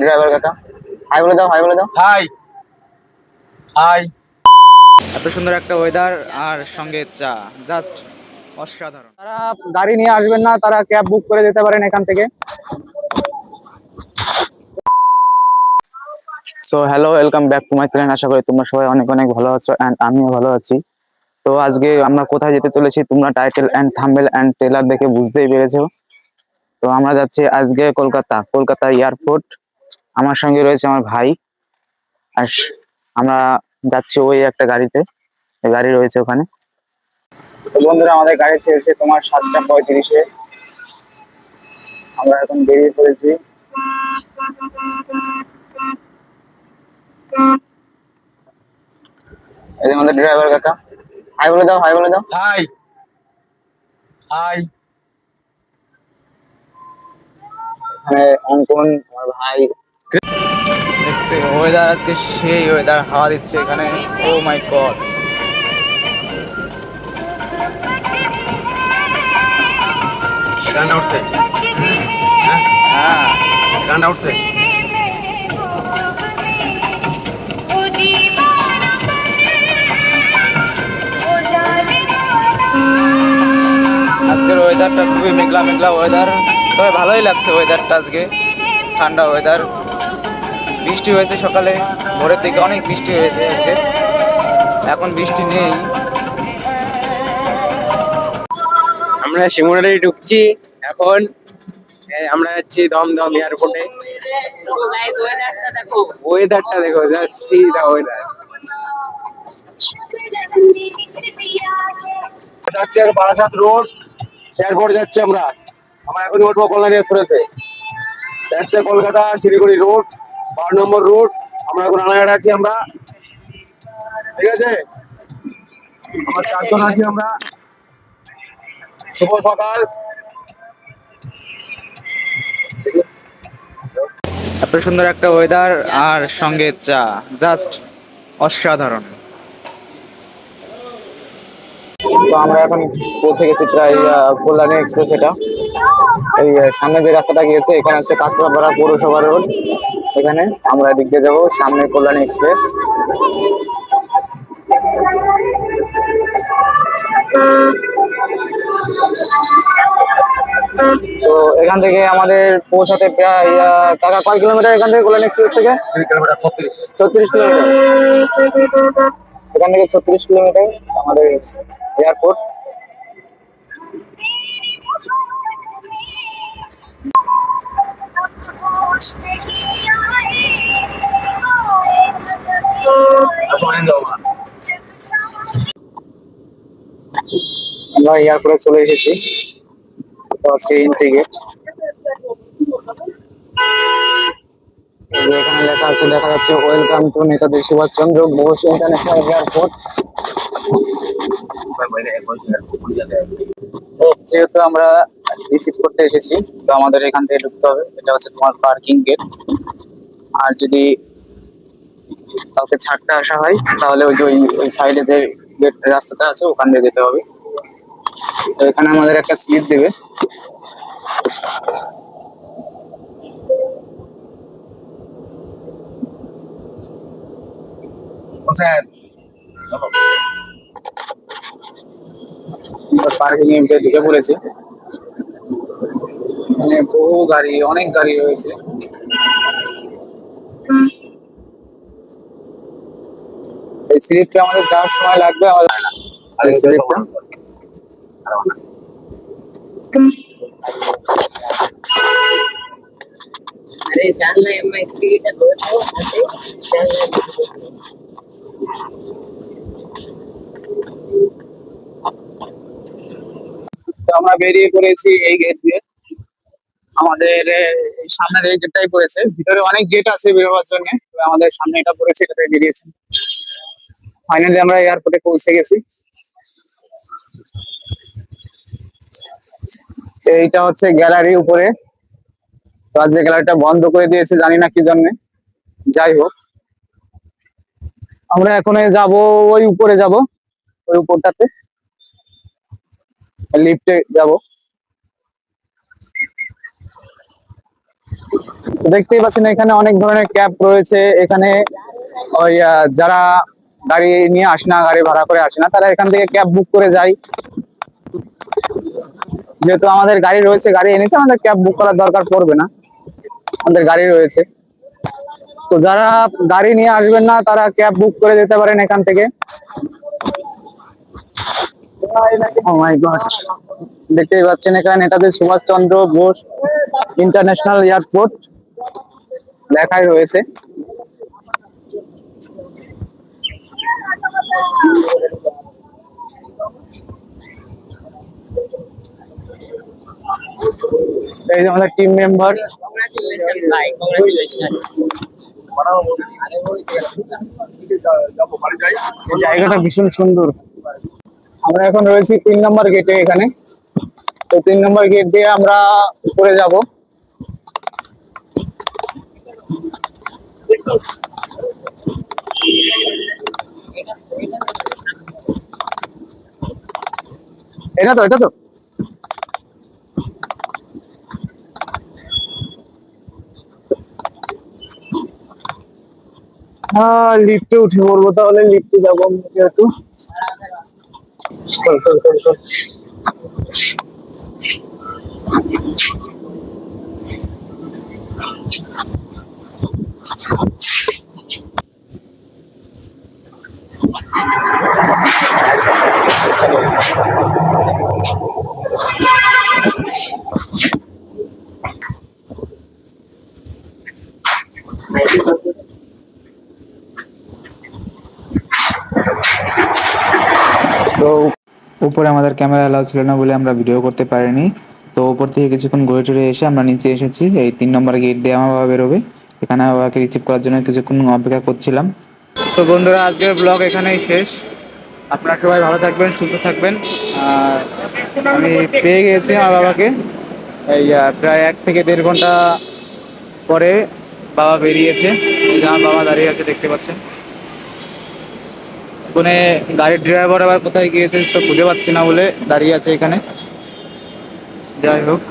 Driver কাকা, high বলে দাও, হাই বলে দাও। High high. এত সুন্দর একটা ওয়েদার আর সঙ্গে চা, জাস্ট অসাধারণ। তারা গাড়ি নিয়ে আসবেন না, তারা ক্যাব বুক করে যেতে পারেন এখান থেকে। So hello, welcome back to my channel. আশা করি তোমরা সবাই অনেক অনেক ভালো আছো এন্ড আমিও ভালো আছি। তো আজকে আমরা কোথায় যেতে চলেছি তোমরা title and thumbnail and trailer দেখে বুঝতেই পেরেছো। তো আমরা যাচ্ছি আজকে কলকাতা এয়ারপোর্ট। আমার সঙ্গে রয়েছে আমার ভাই, আর আমরা যাচ্ছি ওই একটা গাড়িতে, গাড়ি রয়েছে ওখানে। তো বন্ধুরা, আমাদের গাড়ি ছেড়েছে তোমার 7:35-এ। আমরা এখন বেরিয়ে পড়েছি। এই যে আমাদের ড্রাইভার কাকা, হাই বলে দাও, হাই বলে দাও। High high. এখানে অঙ্কন, আমার ভাই। দেখতে ওয়েদার আজকে সেই ওয়েদার, হাওয়া দিচ্ছে এখানে। ও মাই গড, গানটা উঠছে, হ্যাঁ গানটা উঠছে। আজকের ওয়েদারটা খুবই মেঘলা মেঘলা ওয়েদার, তবে ভালোই লাগছে ওয়েদারটা আজকে। ঠান্ডা ওয়েদার, বৃষ্টি হয়েছে সকালে, ভোরের দিকে অনেক বৃষ্টি হয়েছে আজকে, এখন বৃষ্টি নেই। আমরা সিমুনারে ঢুকছি এখন। আমরা যাচ্ছি দমদম এয়ারপোর্টে। ওয়েদারটা দেখো, জাস্ট সি দা ওয়েদার। যাচ্ছি আর বারাসাত রোড এয়ারপোর্ট যাচ্ছি আমরা। আমরা এখন উঠবো কল্যাণী এক্সপ্রেসে। যাচ্ছে কলকাতা শিলিগুড়ি রোড, 12 নম্বর রোড। আমরা এখন রানাঘাট আছি আমরা, ঠিক আছে? আমার 4 জন আছি আমরা। শুভ সকাল। এত সুন্দর একটা ওয়েদার আর সঙ্গে চা, জাস্ট অসাধারণ। তো আমরা এখন পৌঁছে গেছি প্রায় কল্যাণী এক্সপ্রেস। এটা এই সামনে যে রাস্তাটা গিয়েছে, এখানে হচ্ছে কাঁচরাপাড়া পৌরসভা রোড। এখানে আমরা এদিক দিয়ে যাবো, সামনে কল্যাণী এক্সপ্রেস। তো এখান থেকে আমাদের পৌঁছাতে প্রায় টাকা কয় কিলোমিটার এখান থেকে কল্যাণী এক্সপ্রেস থেকে? 36 কিলোমিটার। এখান থেকে 36 কিলোমিটার আমাদের এয়ারপোর্ট। আমরা এয়ারপোর্টে চলে এসেছি, তো হচ্ছে এন্ট্রি গেট। এখানে লেখা আছে, দেখা যাচ্ছে welcome to Netaji Subhashchandra Bose international airport. যেহেতু আমরা রিসিভ করতে এসেছি, তো আমাদের এখান থেকে ঢুকতে হবে। এটা হচ্ছে তোমার পার্কিং গেট। আর যদি কাউকে ছাড়তে আসা হয়, তাহলে ওই যে ওই সাইডে যে গেট রাস্তাটা আছে, ওখান দিয়ে যেতে হবে। তো এখানে আমাদের একটা স্লিপ দেবে। পার্কিং এ ঢুকে পড়েছে। মানে বহু গাড়ি, অনেক গাড়ি রয়েছে। এই স্লিপটা আমাদের যাওয়ার সময় লাগবে আমাদের। আর এই স্লিপটা अरे जानना है मैं टिकट दो जानना তো আমরা বেরিয়ে পড়েছি এই গেট দিয়ে। আমাদের সামনের এই গেটটাই পড়েছে, ভিতরে অনেক গেট আছে বেরোবার জন্য, আমাদের সামনে এটা পড়েছে, এটাতে বেরিয়েছে। ফাইনালি আমরা এয়ারপোর্টে পৌঁছে গেছি। এইটা হচ্ছে গ্যালারি উপরে। তো আজকে গ্যালারিটা বন্ধ করে দিয়েছে, জানি না কি জন্য। যাই হোক, আমরা এখন যাব ওই উপরে, যাব ওই উপরটাতে, লিফটে যাব। তো দেখতেই পাচ্ছেন এখানে অনেক ধরনের ক্যাব রয়েছে। এখানে ওই যারা গাড়ি নিয়ে আসে না, গাড়ি ভাড়া করে আসে না, তারা এখান থেকে ক্যাব বুক করে যায়। যেহেতু আমাদের গাড়ি রয়েছে, গাড়ি এনেছে, আমাদের ক্যাব বুক করার দরকার পড়বে না, আমাদের গাড়ি রয়েছে। তো যারা গাড়ি নিয়ে আসবেন না তারা ক্যাব বুক করে যেতে পারেন এখান থেকে। ও মাই গড, দেখতেই পাচ্ছেন এখানে নেতাজি সুভাষচন্দ্র বোস ইন্টারন্যাশনাল এয়ারপোর্ট লেখাই রয়েছে। এই যে আমাদের টিম মেম্বার। কংগ্রাচুলেশন ভাই, কংগ্রাচুলেশন। জায়গাটা ভীষণ সুন্দর। আমরা এখন রয়েছি 3 নম্বর গেটে এখানে। তো 3 নম্বর গেট দিয়ে আমরা উপরে যাব। এটা তো হ্যাঁ, লিফটে উঠে পড়বো তাহলে। লিফটে যাবো আমি যেহেতু। চল, চল, চল, চল। তো উপরে আমাদের ক্যামেরা অ্যালাউ ছিল না বলে আমরা ভিডিও করতে পারিনি। তো উপর থেকে কিছুক্ষণ ঘুরে টুরে এসে আমরা নিচে এসেছি। এই 3 নম্বর গেট দিয়ে আমার বাবা বেরোবে। এখানে আমার বাবাকে রিসিভ করার জন্য কিছুক্ষণ অপেক্ষা করছিলাম। তো বন্ধুরা, আজকের ব্লগ এখানেই শেষ। আপনারা সবাই ভালো থাকবেন, সুস্থ থাকবেন। আর আমি পেয়ে গেছি আমার বাবাকে। এই প্রায় 1 থেকে 1.5 ঘন্টা পরে বাবা বেরিয়েছে। এই যে আমার বাবা দাঁড়িয়ে আছে, দেখতে পাচ্ছেন। ওখানে গাড়ির ড্রাইভার আবার কোথায় গিয়েছে তো খুঁজে পাচ্ছি না বলে দাঁড়িয়ে আছে এখানে। যাই হোক।